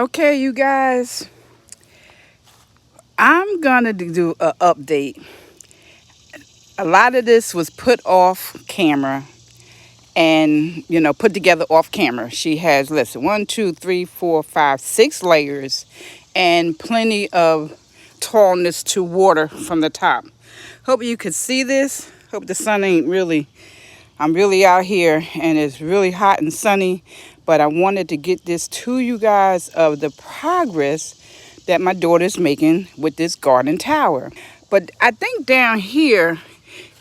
Okay, you guys, I'm gonna do an update. A lot of this was put off camera and, put together off camera. She has, listen, 6 layers and plenty of tallness to water from the top. Hope you could see this. Hope the sun ain't really, I'm really out here and it's really hot and sunny, but I wanted to get this to you guys of the progress that my daughter's making with this garden tower. But I think down here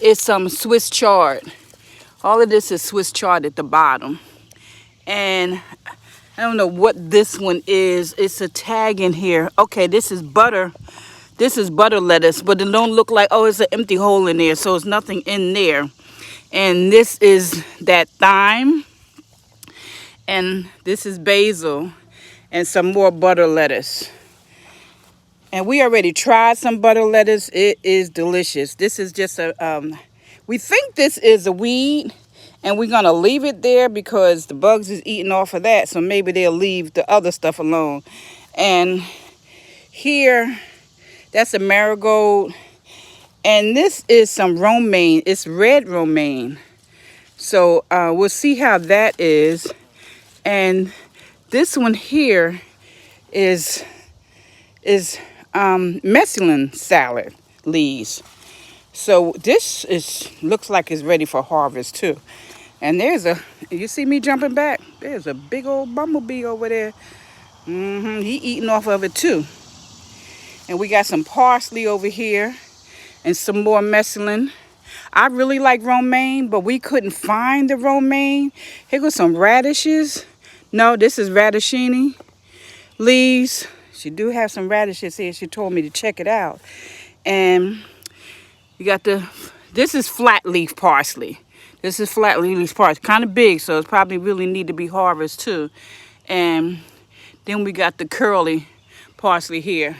is some Swiss chard. All of this is Swiss chard at the bottom. And I don't know what this one is. It's a tag in here. Okay, this is butter. This is butter lettuce, but it don't look like, oh, it's an empty hole in there, so it's nothing in there. And this is that thyme. And this is basil and some more butter lettuce. And we already tried some butter lettuce. It is delicious. This is just we think this is a weed, and we're going to leave it there because the bugs is eating off of that. So maybe they'll leave the other stuff alone. And here, that's a marigold. And this is some romaine. It's red romaine. So we'll see how that is. And this one here is mesclun salad leaves. So this looks like it's ready for harvest too. And you see me jumping back? There's a big old bumblebee over there. He eating off of it too. And we got some parsley over here and some more mesclun. I really like romaine, but we couldn't find the romaine. Here goes some radishes. No, this is radishini leaves. She do have some radishes here. She told me to check it out. And you got this is flat leaf parsley. This is flat leaf parsley. Kind of big, so it's probably really need to be harvested too. And then we got the curly parsley here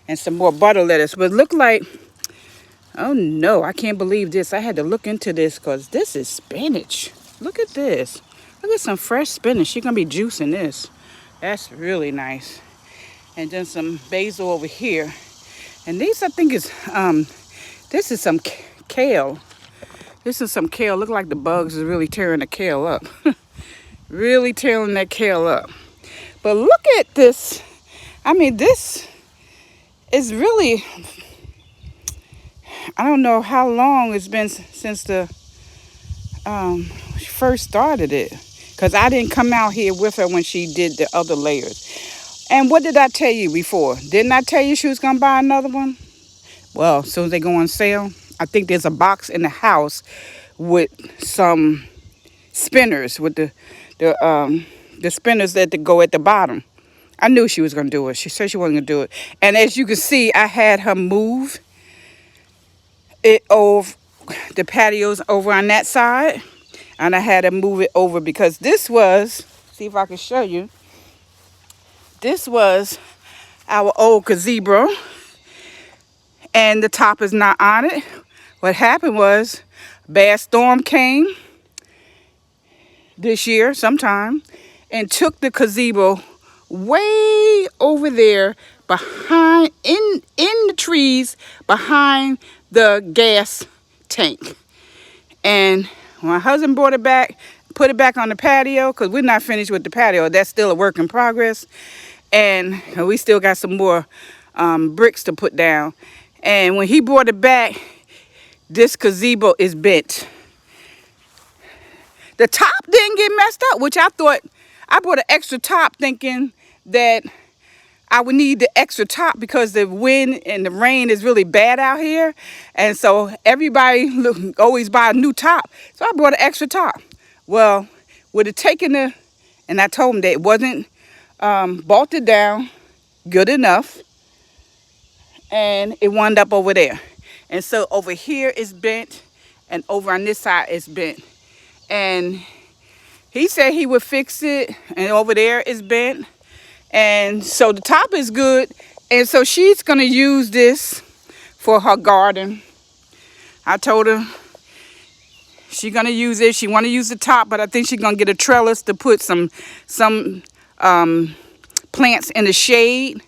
and some more butter lettuce. But look like, oh no, I can't believe this. I had to look into this because this is spinach. Look at this. Look at some fresh spinach. She's going to be juicing this. That's really nice. And then some basil over here. And these, I think, this is some kale. This is some kale. Look like the bugs is really tearing the kale up. Really tearing that kale up. But look at this. I mean, this is really, I don't know how long it's been since the first started it. Because I didn't come out here with her when she did the other layers. And what did I tell you before? Didn't I tell you she was going to buy another one? Well, as soon as they go on sale, I think there's a box in the house with some spinners, with the spinners that go at the bottom. I knew she was going to do it. She said she wasn't going to do it. And as you can see, I had her move it over the patios over on that side. And I had her move it over because this was, see if I can show you. This was our old gazebo, and the top is not on it. What happened was a bad storm came this year sometime and took the gazebo way over there behind, in the trees behind the gas tank. And my husband brought it back, put it back on the patio because we're not finished with the patio. That's still a work in progress. And we still got some more bricks to put down. And when he brought it back, this gazebo is bent. The top didn't get messed up, which I thought, I bought an extra top thinking that I would need the extra top because the wind and the rain is really bad out here. And so everybody always buy a new top. So I bought an extra top. Well, with it taking and I told him that it wasn't bolted down good enough, and it wound up over there. And so over here is bent, and over on this side is bent. And he said he would fix it, and over there is bent. And so the top is good, and so she's going to use this for her garden. I told her she's going to use it. She want to use the top, but I think she's going to get a trellis to put some plants in the shade,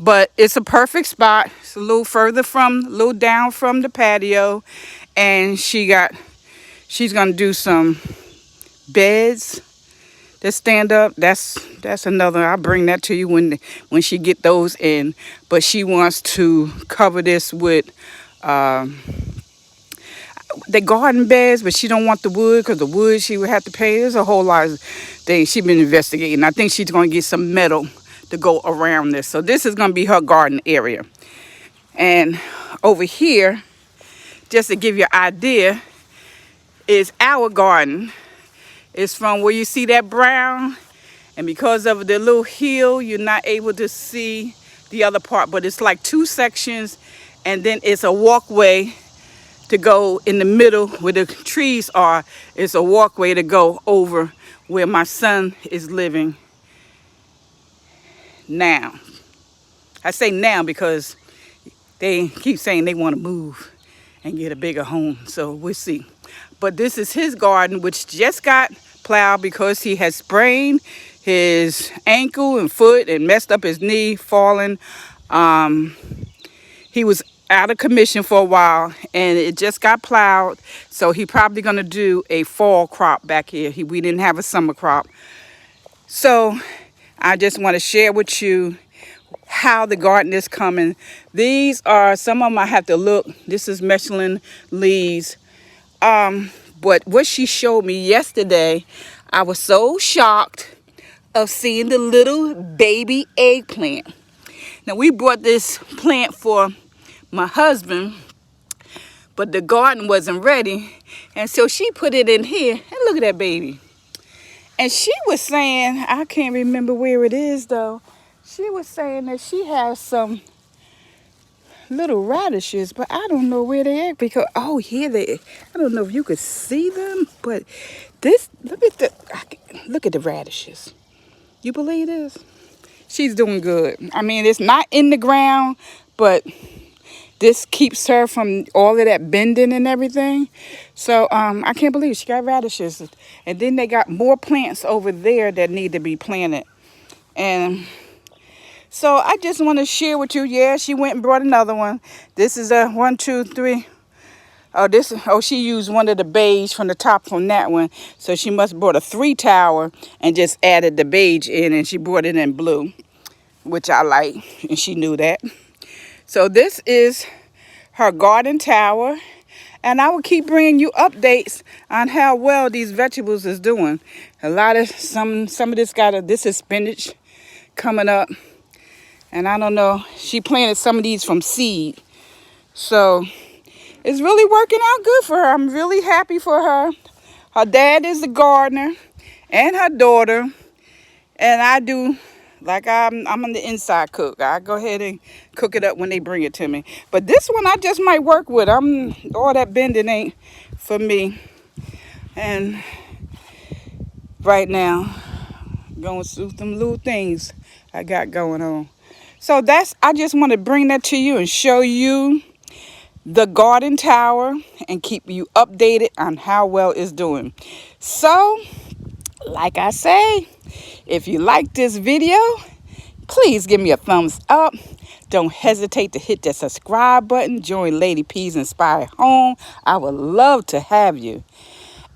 but it's a perfect spot. It's a little little down from the patio, and she's gonna do some beds that stand up. That's another. I'll bring that to you when she get those in. But she wants to cover this with the garden beds, but she don't want the wood because the wood she would have to pay. There's a whole lot of things she's been investigating. I think she's gonna get some metal to go around this. So this is gonna be her garden area. And over here, just to give you an idea, is our garden. It's from where you see that brown, and because of the little hill, you're not able to see the other part, but it's like two sections, and then it's a walkway to go in the middle where the trees are. It's a walkway to go over where my son is living now. I say now because they keep saying they want to move and get a bigger home, so we'll see. But this is his garden, which just got plowed because he has sprained his ankle and foot and messed up his knee, falling. He was out of commission for a while, and it just got plowed. So he probably gonna do a fall crop back here. We didn't have a summer crop. So I just want to share with you how the garden is coming. These are some of them. I have to look. This is Michelin leaves. But what she showed me yesterday, I was so shocked of seeing the little baby eggplant. Now, we bought this plant for my husband, but the garden wasn't ready. And so she put it in here. And look at that baby. And she was saying, I can't remember where it is though. She was saying that she has some little radishes, but I don't know where they are because, oh, here they, I don't know if you could see them, but this, look at the radishes. You believe this? She's doing good. I mean, it's not in the ground, but this keeps her from all of that bending and everything. So I can't believe she got radishes. And then they got more plants over there that need to be planted. And so I just want to share with you. Yeah, she went and brought another one. This is a 1, 2, 3. She used one of the beige from the top from that one. So she must have brought a 3 tower and just added the beige in, and she brought it in blue, which I like, and she knew that. So this is her garden tower, and I will keep bringing you updates on how well these vegetables is doing. A lot of some of this is spinach coming up, and I don't know. She planted some of these from seed, so it's really working out good for her. I'm really happy for her. Her dad is the gardener, and her daughter, and I do. Like I'm on the inside cook. I go ahead and cook it up when they bring it to me. But this one I just might work with. All that bending ain't for me. And right now, going through some little things I got going on. So I just want to bring that to you and show you the garden tower and keep you updated on how well it's doing. So, like I say, if you like this video, please give me a thumbs up. Don't hesitate to hit that subscribe button. Join Lady P's Inspired Home. I would love to have you.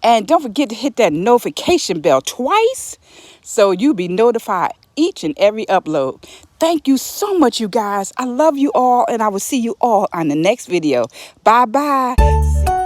And don't forget to hit that notification bell twice so you'll be notified each and every upload. Thank you so much, you guys. I love you all, and I will see you all on the next video. Bye-bye.